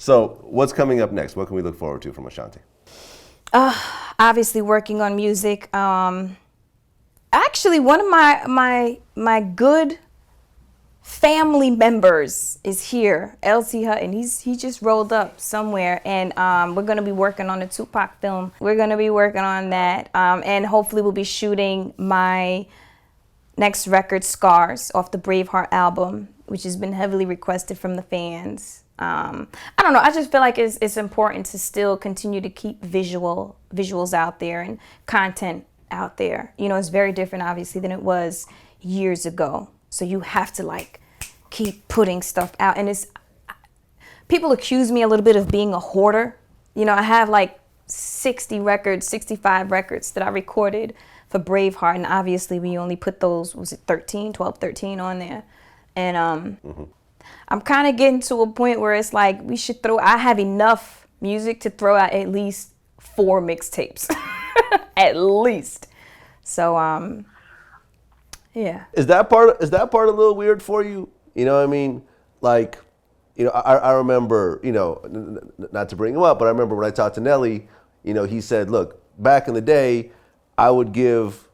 So what's coming up next? What can we look forward to from Ashanti? Obviously working on music. Actually, one of my good family members is here, LC Hutton. He just rolled up somewhere, and we're gonna be working on a Tupac film. We're gonna be working on that, and hopefully we'll be shooting my next record, Scars, off the Braveheart album, which has been heavily requested from the fans. I don't know. I just feel like it's important to still continue to keep visuals out there and content out there. You know, it's very different, obviously, than it was years ago. So you have to like keep putting stuff out. And people accuse me a little bit of being a hoarder. You know, I have like 60 records, 65 records that I recorded for Braveheart. And obviously we only put those, was it 12, 13 on there. And I'm kind of getting to a point where it's like I have enough music to throw out at least 4 mixtapes. At least. So, yeah. Is that part a little weird for you? You know what I mean? Like, you know, I remember, you know, not to bring him up, but I remember when I talked to Nelly, you know, he said, look, back in the day, I would give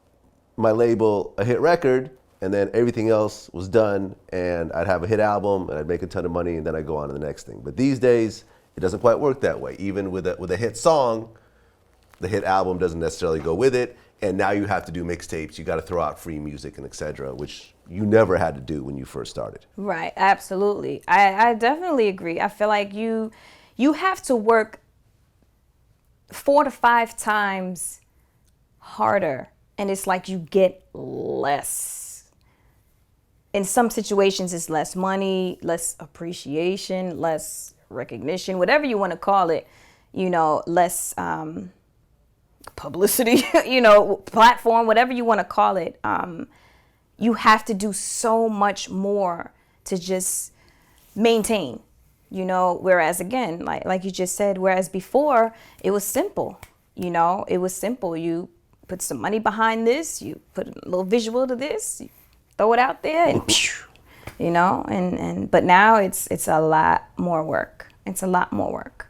my label a hit record and then everything else was done and I'd have a hit album and I'd make a ton of money and then I'd go on to the next thing. But these days, it doesn't quite work that way. Even with a hit song, the hit album doesn't necessarily go with it. And now you have to do mixtapes. You got to throw out free music and et cetera, which you never had to do when you first started. Right. Absolutely. I definitely agree. I feel like you have to work 4 to 5 times harder. And it's like you get less. In some situations, it's less money, less appreciation, less recognition, whatever you want to call it, you know, less publicity, you know, platform, whatever you want to call it. You have to do so much more to just maintain, you know, whereas again, like you just said, whereas before it was simple, you know, it was simple. You put some money behind this, you put a little visual to this, you throw it out there and you know, but now it's a lot more work. It's a lot more work.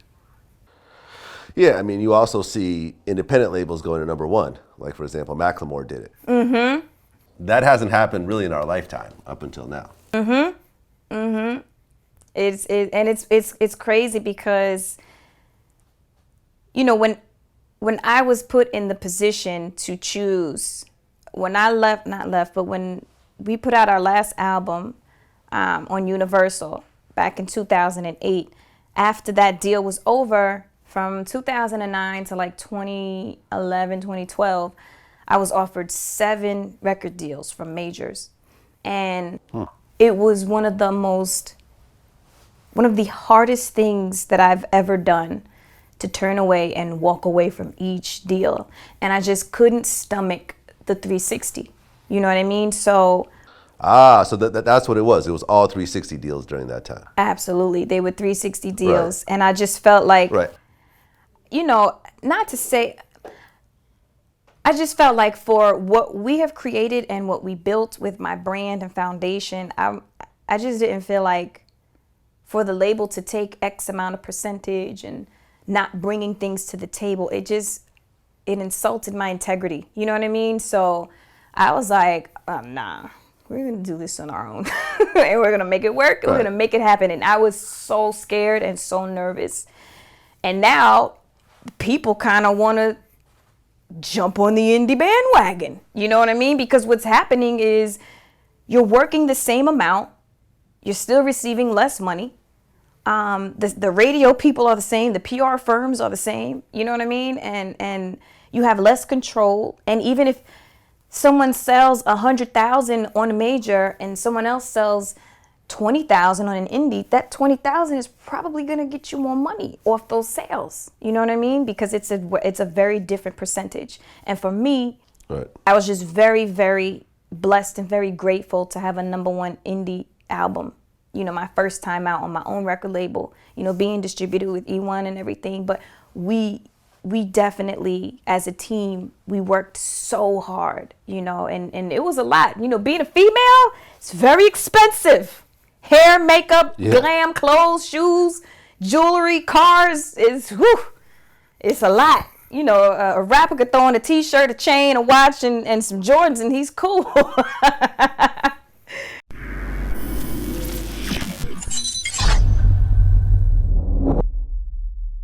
Yeah, I mean, you also see independent labels going to #1. Like, for example, Macklemore did it. Mm-hmm. That hasn't happened really in our lifetime up until now. Mm-hmm. Mm-hmm. It's crazy because, you know, when I was put in the position to choose, when we put out our last album on Universal back in 2008, after that deal was over, from 2009 to like 2011, 2012, I was offered 7 record deals from majors. And it was one of the hardest things that I've ever done, to turn away and walk away from each deal. And I just couldn't stomach the 360. You know what I mean? So that's what it was. It was all 360 deals during that time. Absolutely. They were 360 deals. Right. And I just felt like, right. You know, not to say, I just felt like for what we have created and what we built with my brand and foundation, I just didn't feel like for the label to take X amount of percentage and not bringing things to the table, it insulted my integrity. You know what I mean? So I was like, nah, we're going to do this on our own and we're going to make it work. Right. We're going to make it happen. And I was so scared and so nervous. And now people kind of want to jump on the indie bandwagon. You know what I mean? Because what's happening is you're working the same amount. You're still receiving less money. The radio people are the same. The PR firms are the same. You know what I mean? And you have less control. And even if someone sells 100,000 on a major and someone else sells 20,000 on an indie, that 20,000 is probably going to get you more money off those sales. You know what I mean? Because it's a very different percentage. And for me, right, I was just very, very blessed and very grateful to have a #1 indie album. You know, my first time out on my own record label, you know, being distributed with E1 and everything. But we definitely, as a team, we worked so hard, you know, and it was a lot. You know, being a female, it's very expensive. Hair, makeup, glam, clothes, shoes, jewelry, cars is whew, it's a lot. You know, a rapper could throw on a t-shirt, a chain, a watch, and some Jordans, and he's cool.